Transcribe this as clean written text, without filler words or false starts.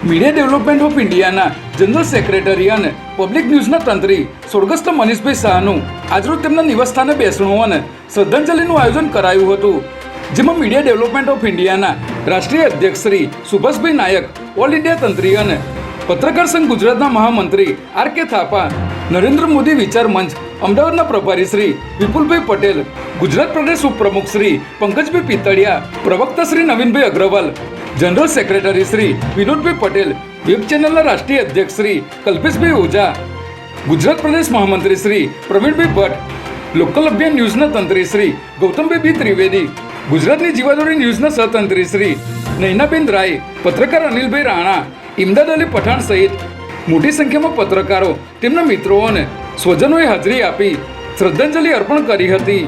Media development of ઇન્ડિયાના general secretary અને public ન્યૂઝના તંત્રી સ્વર્ગસ્થ મનીષભાઈ શાહનું આજરોજ તેમના નિવાસસ્થાને બેસણું અને શ્રદ્ધાંજલિનું આયોજન કરાયું હતું, જેમાં મીડિયા ડેવલપમેન્ટ ઓફ ઇન્ડિયાના રાષ્ટ્રીય અધ્યક્ષ શ્રી સુભાષભાઈ નાયક, ઓલ ઇન્ડિયા તંત્રી અને પત્રકાર સંઘ ગુજરાતના મહામંત્રી આર કે થાપા, નરેન્દ્ર મોદી વિચાર મંચ અમદાવાદના પ્રભારી શ્રી વિપુલભાઈ પટેલ, ગુજરાત પ્રદેશ ઉપપ્રમુખ શ્રી પંકજભાઈ પિતળિયા, પ્રવક્તા Shri Navinbhai Agarwal, general secretary Shri Vinodbhai Patel, web ચેનલના રાષ્ટ્રીય અધ્યક્ષ શ્રી કલ્પેશભાઈ ઓઝા, ગુજરાત પ્રદેશ મહામંત્રી શ્રી પ્રવીણભાઈ ભટ્ટ, લોકલ અભિયાન ન્યૂઝના તંત્રી શ્રી ગૌતમભાઈ બી ત્રિવેદી, ગુજરાતની જીવાદોરી ન્યૂઝના સહતંત્રી શ્રી નૈનાબેન રાય, પત્રકાર અનિલભાઈ રાણા, ઇમદાદ અલી પઠાણ સહિત મોટી સંખ્યામાં પત્રકારો તેમના મિત્રો અને સ્વજનોએ હાજરી આપી શ્રદ્ધાંજલિ અર્પણ કરી હતી.